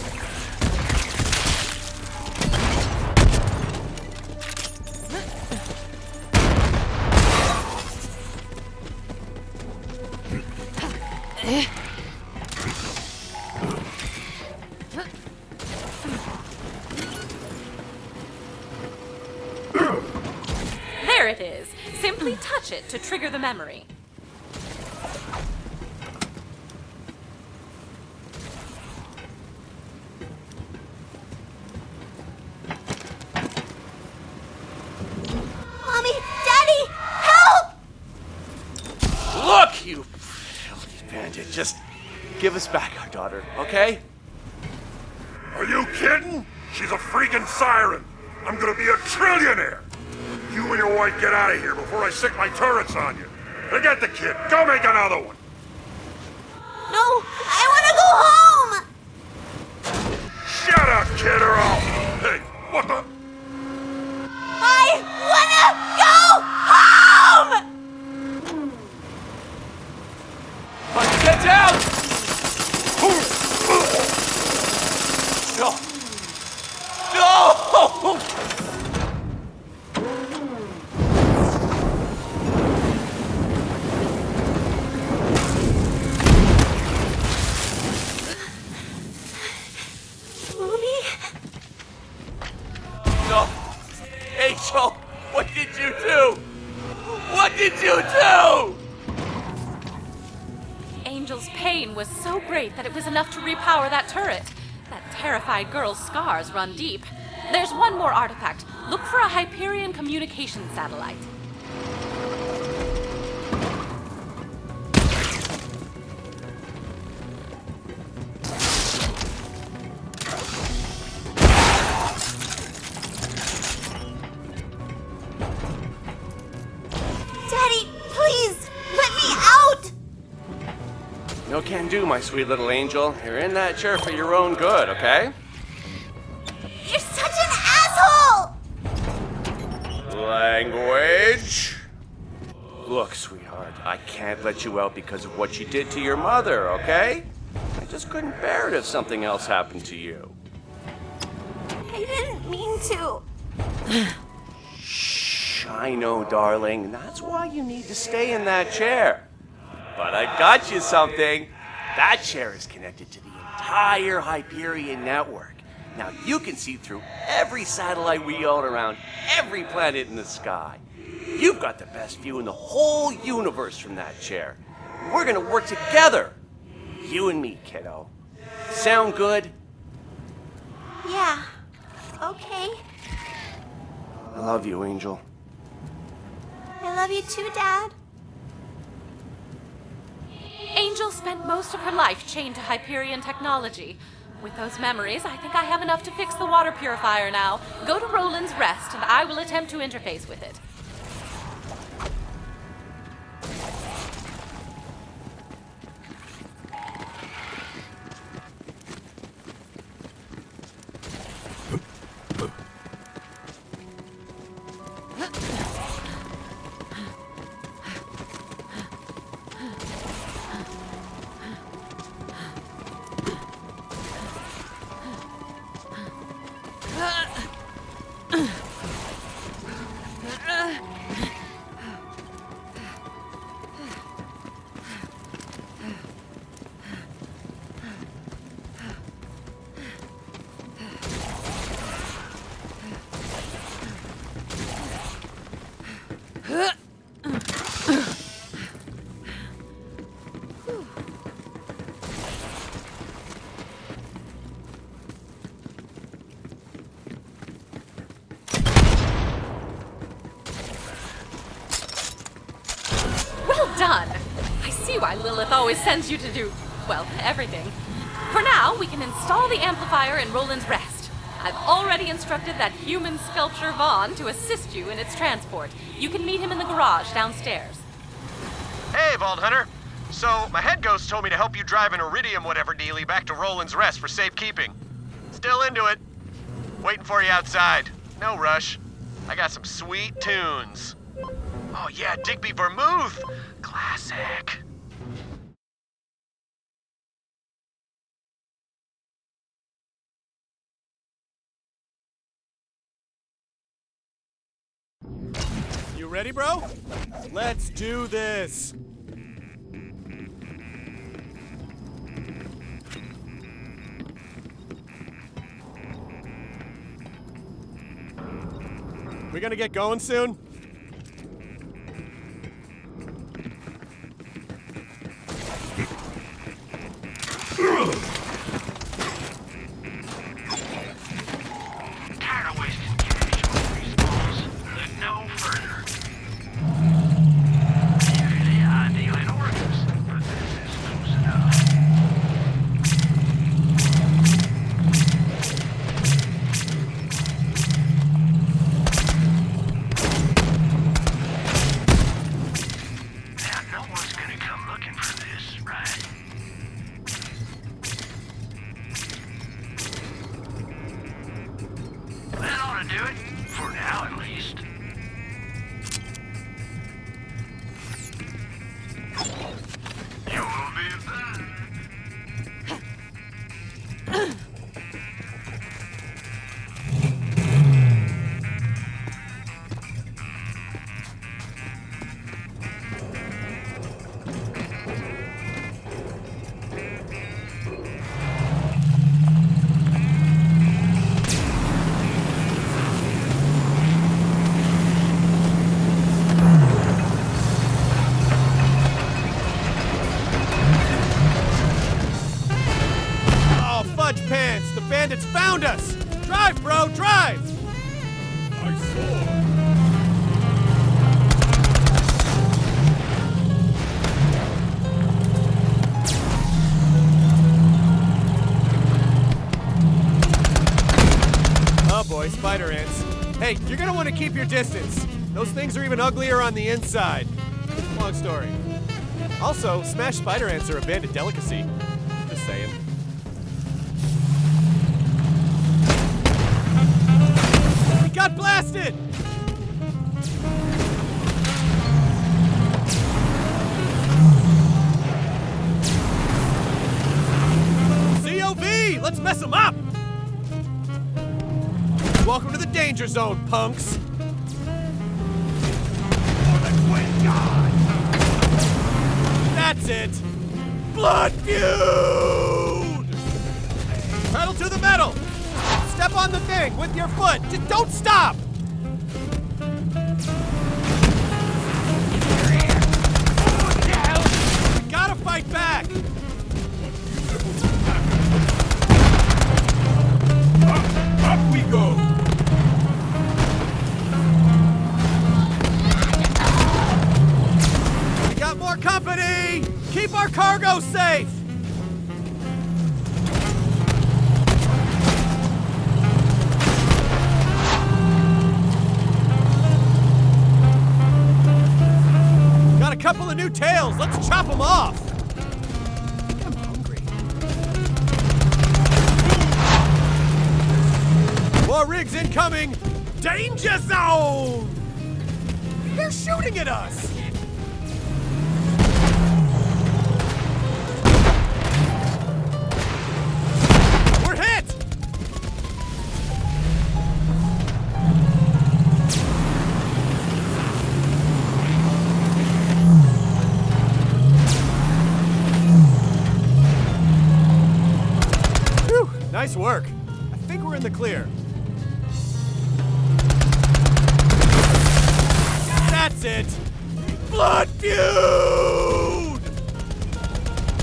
[SPEAKER 6] There it is. Simply touch it to trigger the memory.
[SPEAKER 18] Mommy! Daddy! Help!
[SPEAKER 19] Look, you filthy bandit. Just give us back our daughter, okay?
[SPEAKER 7] Are you kidding? She's a freaking siren. I'm gonna be a trillionaire. You and your wife get out of here before I sick my turrets on you. Forget the kid. Go make another one.
[SPEAKER 18] No! I want to go home!
[SPEAKER 7] Shut up, kid, or I'll... Hey, what the...
[SPEAKER 18] I want to go home!
[SPEAKER 19] Get down! No! No!
[SPEAKER 18] Mommy?
[SPEAKER 19] No! Angel, what did you do? What did you do?
[SPEAKER 6] Angel's pain was so great that it was enough to repower that turret. That terrified girl's scars run deep. There's one more artifact. Look for a Hyperion communication satellite.
[SPEAKER 19] can do, my sweet little angel. You're in that chair for your own good, okay?
[SPEAKER 18] You're such an asshole!
[SPEAKER 19] Language. Look, sweetheart, I can't let you out because of what you did to your mother, okay? I just couldn't bear it if something else happened to you.
[SPEAKER 18] I didn't mean to.
[SPEAKER 19] Shh, I know, darling. That's why you need to stay in that chair. But I got you something. That chair is connected to the entire Hyperion network. Now you can see through every satellite we own around every planet in the sky. You've got the best view in the whole universe from that chair. We're gonna work together. You and me, kiddo. Sound good?
[SPEAKER 18] Yeah. Okay.
[SPEAKER 19] I love you, Angel.
[SPEAKER 18] I love you too, Dad.
[SPEAKER 6] Angel spent most of her life chained to Hyperion technology. With those memories, I think I have enough to fix the water purifier now. Go to Roland's Rest, and I will attempt to interface with it. Done. I see why Lilith always sends you to do, well, everything. For now, we can install the amplifier in Roland's Rest. I've already instructed that human sculpture Vaughn to assist you in its transport. You can meet him in the garage downstairs.
[SPEAKER 3] Hey, Vault Hunter. So, my head ghost told me to help you drive an Iridium whatever dealie back to Roland's Rest for safekeeping. Still into it. Waiting for you outside. No rush. I got some sweet tunes. Oh yeah, Digby Vermouth! Classic. You ready, bro? Let's do this! We gonna get going soon?
[SPEAKER 2] Tired of wasting cash on these balls. Look no further. Usually I deal in organs, but this is loose enough. Now no one's gonna come looking for this, right? That ought to do it, for now at least. You will be back.
[SPEAKER 3] Oh, fudge pants! The bandits found us! Drive, bro, drive!
[SPEAKER 7] I saw.
[SPEAKER 3] Oh boy, spider ants. Hey, you're gonna want to keep your distance. Those things are even uglier on the inside. Long story. Also, smashed spider ants are a bandit delicacy. Just saying. We got blasted! COV! Let's mess them up! Welcome to the danger zone, punks! That's it! Blood feud! Pedal to the metal! Step on the thing with your foot! Just don't stop! We gotta fight back! Up we go! We got more company! Keep our cargo safe! Got a couple of new tails. Let's chop them off. I'm hungry. More rigs incoming. Danger zone! They're shooting at us. We're hit! Whew, nice work. I think we're in the clear. That's it! Blood feud!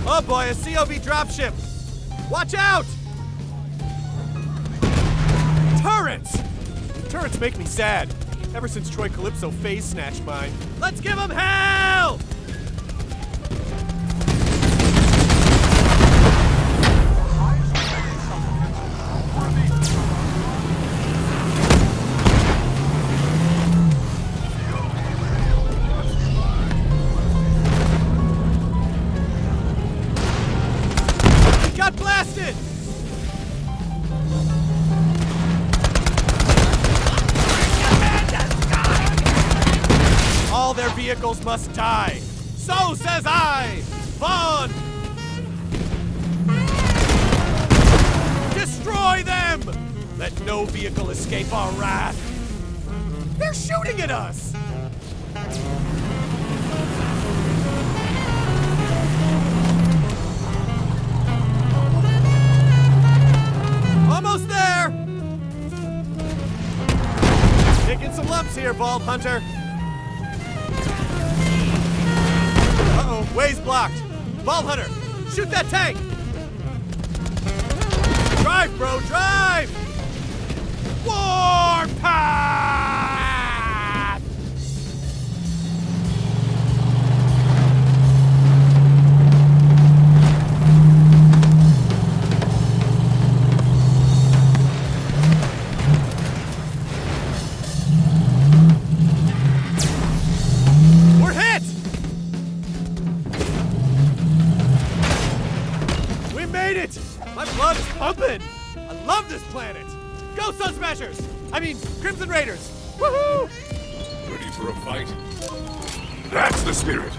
[SPEAKER 3] Oh boy, a COV dropship! Watch out! Turrets! Turrets make me sad. Ever since Troy Calypso phase snatched mine. Let's give them hell! We got blasted! All their vehicles must die. So says I, Vaughn! Destroy them! Let no vehicle escape our wrath. They're shooting at us! Almost there! Taking some lumps here, Bald Hunter. Uh-oh, way's blocked. Bald Hunter, shoot that tank! Drive, bro, drive! Warpath! We're hit! We made it! My blood is pumping! I love this planet! Go, Sun Smashers! I mean, Crimson Raiders! Woohoo!
[SPEAKER 7] Ready for a fight? That's the spirit!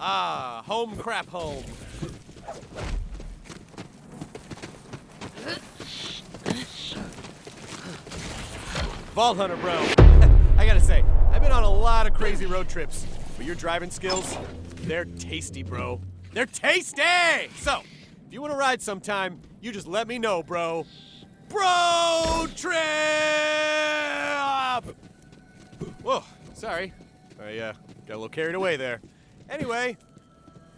[SPEAKER 3] Ah, home crap home. Vault Hunter, bro. I gotta say, I've been on a lot of crazy road trips, but your driving skills, they're tasty, bro. They're tasty! So, if you want to ride sometime, you just let me know, bro. Bro trip! Whoa, sorry. I got a little carried away there. Anyway,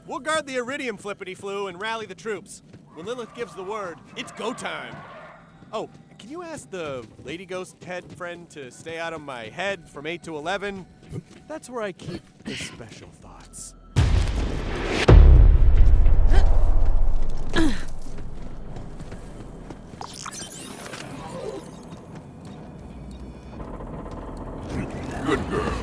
[SPEAKER 3] We'll guard the iridium flippity-flu and rally the troops. When Lilith gives the word, it's go time. Oh, can you ask the Lady Ghost head friend to stay out of my head from 8 to 11? That's where I keep the special thoughts.
[SPEAKER 7] Good girl.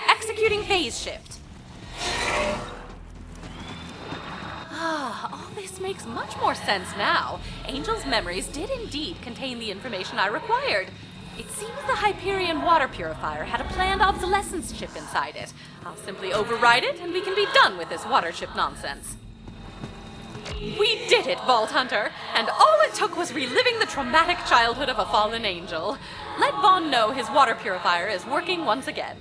[SPEAKER 6] Executing phase shift. All this makes much more sense now. Angel's memories did indeed contain the information I required. It seems the Hyperion water purifier had a planned obsolescence chip inside it. I'll simply override it and we can be done with this water chip nonsense. We did it, Vault Hunter! And all it took was reliving the traumatic childhood of a fallen angel. Let Vaughn know his water purifier is working once again.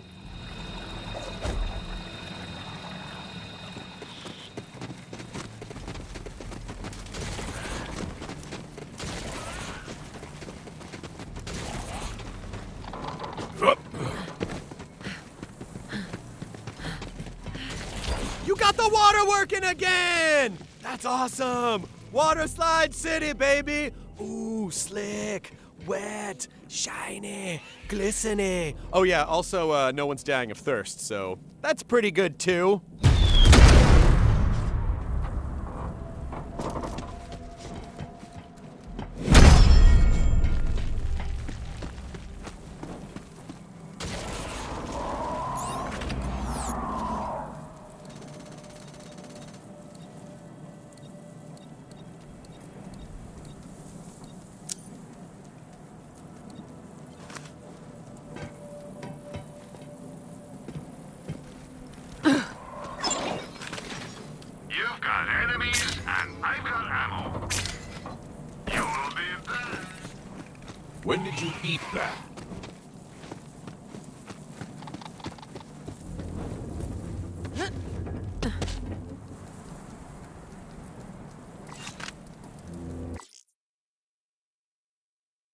[SPEAKER 3] You got the water working again! That's awesome! Water slide city, baby! Ooh, slick, wet, shiny, glistening. Oh yeah, also, no one's dying of thirst, so that's pretty good too.
[SPEAKER 2] You've got enemies, and I've got ammo. You will be back.
[SPEAKER 7] When did you eat that?